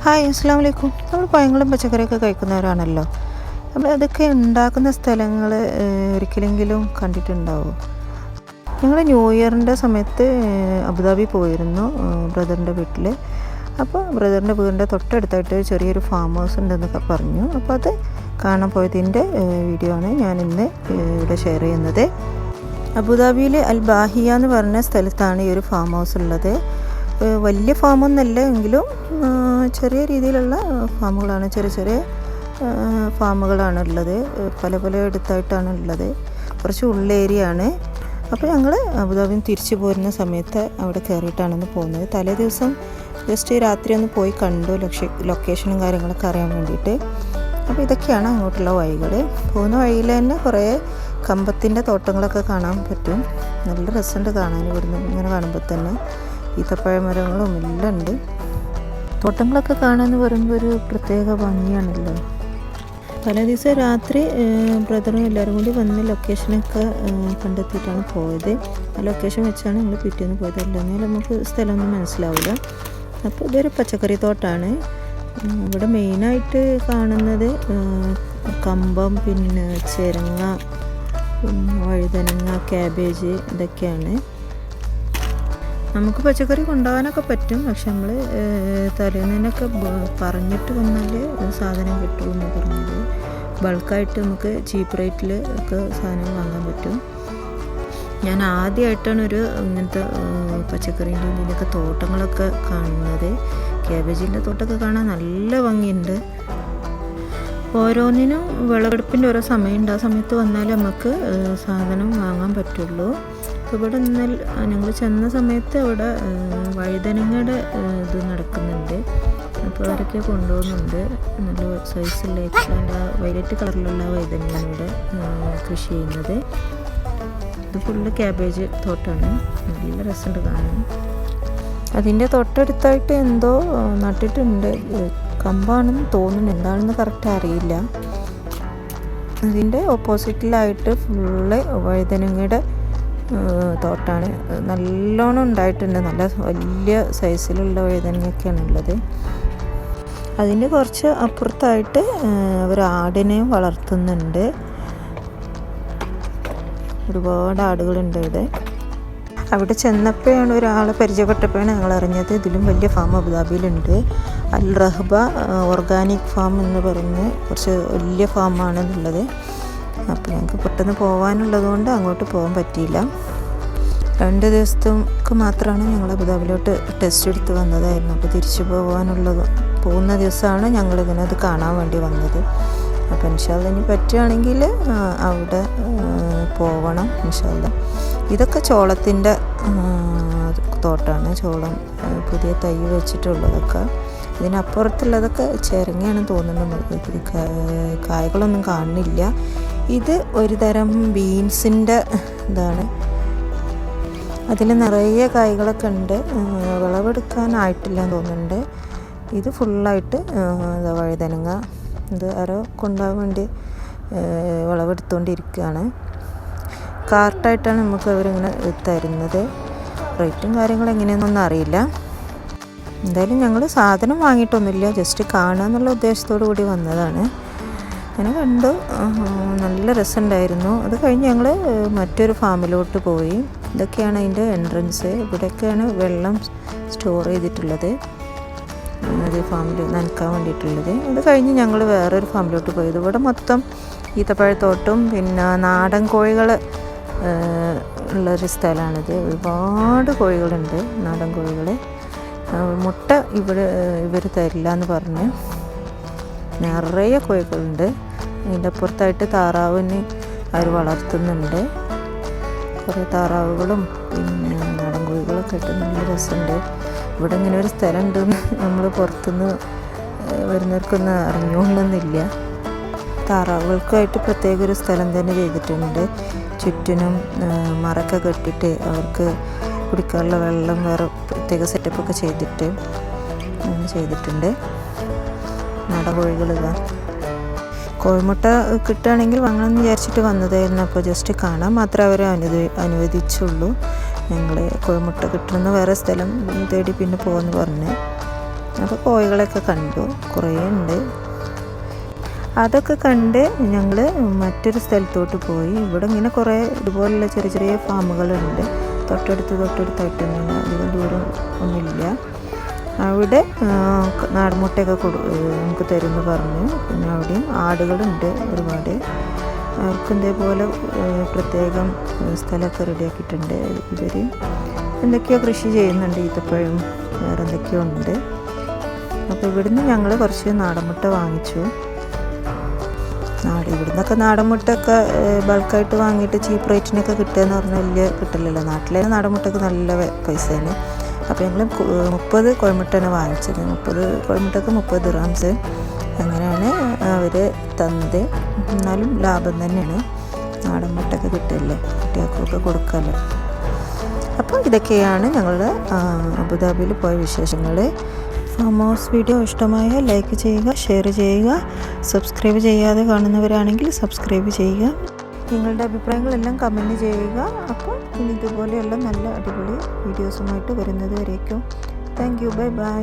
Hi അസ്സലാമു അലൈക്കും. നമ്മൾ പഴങ്ങളും പച്ചക്കറിയൊക്കെ കഴിക്കുന്നവരാണല്ലോ. നമ്മൾ അതൊക്കെ ഉണ്ടാക്കുന്ന സ്ഥലങ്ങൾ ഒരിക്കലെങ്കിലും കണ്ടിട്ടുണ്ടാവും. ഞങ്ങൾ ന്യൂ ഇയറിൻ്റെ സമയത്ത് അബുദാബി പോയിരുന്നു ബ്രദറിൻ്റെ വീട്ടിൽ. അപ്പോൾ ബ്രദറിൻ്റെ വീടിൻ്റെ തൊട്ടടുത്തായിട്ട് ചെറിയൊരു ഫാം ഹൗസ് ഉണ്ടെന്നൊക്കെ പറഞ്ഞു. അപ്പോൾ അത് കാണാൻ പോയതിൻ്റെ വീഡിയോ ആണ് ഞാനിന്ന് ഇവിടെ ഷെയർ ചെയ്യുന്നത്. അബുദാബിയിൽ അൽ ബാഹിയ എന്ന് പറഞ്ഞ സ്ഥലത്താണ് ഈ ഒരു ഫാം ഹൗസ് ഉള്ളത്. വലിയ ഫാമൊന്നുമല്ല എങ്കിലും ചെറിയ രീതിയിലുള്ള ഫാമുകളാണ്, ചെറിയ ചെറിയ ഫാമുകളാണ് ഉള്ളത്. പല പല ഇടത്തായിട്ടാണ് ഉള്ളത്. കുറച്ച് ഉള്ളേരിയയാണ്. അപ്പോൾ ഞങ്ങൾ അബുദാബിയിൽ തിരിച്ചു പോരുന്ന സമയത്ത് അവിടെ കയറിയിട്ടാണ് പോകുന്നത്. തലേ ദിവസം ജസ്റ്റ് രാത്രി ഒന്ന് പോയി കണ്ടു, ലൊക്കേഷനും കാര്യങ്ങളൊക്കെ അറിയാൻ വേണ്ടിയിട്ട്. അപ്പോൾ ഇതൊക്കെയാണ് അങ്ങോട്ടുള്ള വഴികൾ. പോകുന്ന വഴിയിൽ തന്നെ കുറേ കമ്പത്തിൻ്റെ തോട്ടങ്ങളൊക്കെ കാണാൻ പറ്റും. നല്ല രസമുണ്ട് കാണാൻ. ഇവിടുന്ന് ഇങ്ങനെ കാണുമ്പോൾ തന്നെ ഈത്തപ്പഴ മരങ്ങളും എല്ലാം ഉണ്ട്. തോട്ടങ്ങളൊക്കെ കാണാമെന്ന് പറയുമ്പോൾ ഒരു പ്രത്യേക ഭംഗിയാണല്ലോ. പല ദിവസം രാത്രി ബ്രദറും എല്ലാവരും കൂടി വന്ന് ലൊക്കേഷനൊക്കെ കണ്ടെത്തിയിട്ടാണ് പോയത്. ആ ലൊക്കേഷൻ വെച്ചാണ് ഞങ്ങൾ പിറ്റേന്ന് പോയത്. അല്ലെങ്കിൽ നമുക്ക് സ്ഥലമൊന്നും മനസ്സിലാവില്ല. അപ്പോൾ ഇതൊരു പച്ചക്കറി തോട്ടമാണ്. ഇവിടെ മെയിനായിട്ട് കാണുന്നത് കമ്പം, പിന്നെ ചിരങ്ങ, പിന്നെ വഴുതനങ്ങ, ക്യാബേജ് ഇതൊക്കെയാണ്. നമുക്ക് പച്ചക്കറി കൊണ്ടുപോകാനൊക്കെ പറ്റും, പക്ഷെ നമ്മൾ തലേന്നൊക്കെ പറഞ്ഞിട്ട് വന്നാൽ സാധനം കിട്ടുള്ളൂ എന്ന് പറഞ്ഞത്. ബൾക്കായിട്ട് നമുക്ക് ചീപ്പ് റേറ്റിൽ ഒക്കെ സാധനം വാങ്ങാൻ പറ്റും. ഞാൻ ആദ്യമായിട്ടാണ് ഒരു ഇങ്ങനത്തെ പച്ചക്കറീൻ്റെ ഇതിലൊക്കെ തോട്ടങ്ങളൊക്കെ കാണുന്നത്. ക്യാബേജിൻ്റെ തോട്ടമൊക്കെ കാണാൻ നല്ല ഭംഗിയുണ്ട്. ഓരോന്നിനും വിളവെടുപ്പിൻ്റെ ഓരോ സമയമുണ്ട്. ആ സമയത്ത് വന്നാൽ നമുക്ക് സാധനം വാങ്ങാൻ പറ്റുള്ളൂ. ഇവിടെ നിന്നാൽ ഞങ്ങൾ ചെന്ന സമയത്ത് അവിടെ വഴുതനങ്ങയുടെ ഇത് നടക്കുന്നുണ്ട്. അപ്പോൾ അവരൊക്കെ കൊണ്ടുപോകുന്നുണ്ട്. നല്ല സൈസുള്ള വയലറ്റ് കളറിലുള്ള വഴുതനങ്ങയാണ് ഇവിടെ കൃഷി ചെയ്യുന്നത്. ഇത് ഫുള്ള് ക്യാബേജ് തോട്ടമാണ്. നല്ല രസമുണ്ട് കാണാൻ. അതിൻ്റെ തൊട്ടടുത്തായിട്ട് എന്തോ നട്ടിട്ടുണ്ട്. കമ്പാണെന്ന് തോന്നുന്നു, എന്താണെന്ന് കറക്റ്റ് അറിയില്ല. അതിൻ്റെ ഓപ്പോസിറ്റിലായിട്ട് ഫുള്ള് വഴുതനങ്ങയുടെ തോട്ടാണ്. നല്ലോണം ഉണ്ടായിട്ടുണ്ട്. നല്ല വലിയ സൈസിലുള്ള വഴുതനങ്ങയൊക്കെയാണ് ഉള്ളത്. അതിൻ്റെ കുറച്ച് അപ്പുറത്തായിട്ട് അവർ ആടിനെയും വളർത്തുന്നുണ്ട്. ഒരുപാട് ആടുകളുണ്ട് ഇവിടെ. അവിടെ ചെന്നപ്പോഴാണ് ഒരാളെ പരിചയപ്പെട്ടപ്പോഴാണ് ഞങ്ങൾ അറിഞ്ഞത് ഇതിലും വലിയ ഫാം അബുദാബിയിലുണ്ട്. അൽ റഹ്ബ ഓർഗാനിക് ഫാം എന്ന് പറഞ്ഞ് കുറച്ച് വലിയ ഫാമാണെന്നുള്ളത്. അപ്പോൾ ഞങ്ങൾക്ക് പെട്ടെന്ന് പോകാനുള്ളത് കൊണ്ട് അങ്ങോട്ട് പോകാൻ പറ്റിയില്ല. 2 ദിവസത്തേക്ക് മാത്രമാണ് ഞങ്ങൾ അബുദാബിയിലോട്ട് ടെസ്റ്റ് എടുത്ത് വന്നതായിരുന്നു. അപ്പോൾ തിരിച്ചു പോകുന്ന ദിവസമാണ് ഞങ്ങളിങ്ങനെ അത് കാണാൻ വേണ്ടി വന്നത്. അപ്പോൾ ഇൻഷാല്ലാ ഇനി പറ്റുകയാണെങ്കിൽ അവിടെ പോകണം ഇൻഷാല്ലാ. ഇതൊക്കെ ചോളത്തിൻ്റെ തോട്ടമാണ്. ചോളം പുതിയ തൈ വെച്ചിട്ടുള്ളതൊക്കെ. ഇതിനപ്പുറത്തുള്ളതൊക്കെ ചിരങ്ങയാണ് തോന്നുന്നത്. കായകളൊന്നും കാണുന്നില്ല. ഇത് ഒരു തരം ബീൻസിൻ്റെ ഇതാണ്. അതിൽ നിറയെ കായ്കളൊക്കെ ഉണ്ട്. വിളവെടുക്കാനായിട്ടില്ല എന്ന് തോന്നുന്നുണ്ട്. ഇത് ഫുള്ളായിട്ട് വഴുതനങ്ങ. ഇത് ആരോ കൊണ്ടുപോകാൻ വേണ്ടി വിളവെടുത്തുകൊണ്ടിരിക്കുകയാണ്. കാർട്ടായിട്ടാണ് നമുക്ക് അവരിങ്ങനെ തരുന്നത്. റേറ്റും കാര്യങ്ങളും എങ്ങനെയാണെന്നൊന്നും അറിയില്ല. എന്തായാലും ഞങ്ങൾ സാധനം വാങ്ങിയിട്ടൊന്നുമില്ല, ജസ്റ്റ് കാണുക എന്നുള്ള ഉദ്ദേശത്തോടു കൂടി വന്നതാണ്. അങ്ങനെ കണ്ടു. നല്ല രസമുണ്ടായിരുന്നു. അത് കഴിഞ്ഞ് ഞങ്ങൾ മറ്റൊരു ഫാമിലോട്ട് പോയി. ഇതൊക്കെയാണ് അതിൻ്റെ എൻട്രൻസ്. ഇവിടെയൊക്കെയാണ് വെള്ളം സ്റ്റോർ ചെയ്തിട്ടുള്ളത്, അത് ഫാമിൽ നനക്കാൻ വേണ്ടിയിട്ടുള്ളത്. അത് കഴിഞ്ഞ് ഞങ്ങൾ വേറൊരു ഫാമിലോട്ട് പോയത്. ഇവിടെ മൊത്തം ഈത്തപ്പഴത്തോട്ടും പിന്നെ നാടൻ കോഴികൾ ഉള്ളൊരു സ്ഥലമാണിത്. ഒരുപാട് കോഴികളുണ്ട്, നാടൻ കോഴികൾ. മുട്ട ഇവർ തരില്ല എന്ന് പറഞ്ഞ് നിറയെ കോഴികളുണ്ട്. അതിൻ്റെ അപ്പുറത്തായിട്ട് താറാവിന് അവർ വളർത്തുന്നുണ്ട്. കുറേ താറാവുകളും പിന്നെ നാടൻ കോഴികളൊക്കെ ഇട്ട് നല്ല രസമുണ്ട്. ഇവിടെ ഇങ്ങനെ ഒരു സ്ഥലം ഉണ്ടെന്ന് നമ്മൾ പുറത്തുനിന്ന് വരുന്നവർക്കൊന്നും അറിഞ്ഞുകൊള്ളണമെന്നില്ല. താറാവുകൾക്കായിട്ട് പ്രത്യേക ഒരു സ്ഥലം തന്നെ ചെയ്തിട്ടുണ്ട്. ചുറ്റിനും മറൊക്കെ കെട്ടിയിട്ട് അവർക്ക് കുടിക്കാനുള്ള വെള്ളം വേറെ പ്രത്യേക സെറ്റപ്പൊക്കെ ചെയ്തിട്ടുണ്ട്. നാടൻ കോഴികൾ ഇതാ. കോഴിമുട്ട കിട്ടുകയാണെങ്കിൽ വാങ്ങണമെന്ന് വിചാരിച്ചിട്ട് വന്നതായിരുന്നു. അപ്പോൾ ജസ്റ്റ് കാണാൻ മാത്രമേ അവർ അനുവദിച്ചുള്ളൂ. ഞങ്ങൾ കോഴിമുട്ട കിട്ടുന്ന വേറെ സ്ഥലം തേടി പിന്നെ പോകുമെന്ന് പറഞ്ഞ് അപ്പോൾ കോഴികളൊക്കെ കണ്ടു, കുറേ ഉണ്ട്. അതൊക്കെ കണ്ട് ഞങ്ങൾ മറ്റൊരു സ്ഥലത്തോട്ട് പോയി. ഇവിടെ ഇങ്ങനെ കുറേ ഇതുപോലുള്ള ചെറിയ ചെറിയ ഫാമുകളുണ്ട്, തൊട്ടടുത്തായിട്ട് തന്നെ, അധികം ദൂരം ഒന്നുമില്ല. അവിടെ നാടൻമുട്ടയൊക്കെ നമുക്ക് തരുമെന്ന് പറഞ്ഞു. പിന്നെ അവിടെയും ആടുകളുണ്ട് ഒരുപാട്. അവർക്കും ഇതേപോലെ പ്രത്യേകം സ്ഥലമൊക്കെ റെഡിയാക്കിയിട്ടുണ്ട്. ഇവർ എന്തൊക്കെയോ കൃഷി ചെയ്യുന്നുണ്ട്, ഈത്തപ്പഴം വേറെ എന്തൊക്കെയോ ഉണ്ട്. അപ്പോൾ ഇവിടുന്ന് ഞങ്ങൾ കുറച്ച് നാടൻമുട്ട വാങ്ങിച്ചു. ഇവിടുന്നൊക്കെ നാടൻമുട്ടയൊക്കെ ബൾക്കായിട്ട് വാങ്ങിയിട്ട് ചീപ്പ് റേറ്റിനൊക്കെ കിട്ടുകയെന്ന് പറഞ്ഞാൽ വലിയ കിട്ടില്ലല്ലോ. നാട്ടിലെ നാടൻമുട്ടയ്ക്ക് നല്ല പൈസയാണ്. അപ്പോൾ ഞങ്ങൾ 30 കോഴിമുട്ടയാണ് വാങ്ങിച്ചത്. 30 കോഴിമുട്ടക്ക് 30 ദിർഹംസ് അങ്ങനെയാണ് അവർ തന്നത്. എന്നാലും ലാഭം തന്നെയാണ്, നാടൻ മുട്ടയൊക്കെ കിട്ടില്ലേ, കുട്ടികൾക്കൊക്കെ കൊടുക്കാമല്ലോ. അപ്പോൾ ഇതൊക്കെയാണ് ഞങ്ങളുടെ അബുദാബിയിൽ പോയ വിശേഷങ്ങൾ. ഫാം ഹൗസ് വീഡിയോ ഇഷ്ടമായ ലൈക്ക് ചെയ്യുക, ഷെയർ ചെയ്യുക. സബ്സ്ക്രൈബ് ചെയ്യാതെ കാണുന്നവരാണെങ്കിൽ സബ്സ്ക്രൈബ് ചെയ്യുക. നിങ്ങളുടെ അഭിപ്രായങ്ങളെല്ലാം കമൻറ്റ് ചെയ്യുക. അപ്പോൾ ഇനി ഇതുപോലെയുള്ള നല്ല അടിപൊളി വീഡിയോസുമായിട്ട് വരുന്നത് വരേക്കും താങ്ക് യു, ബൈ ബൈ.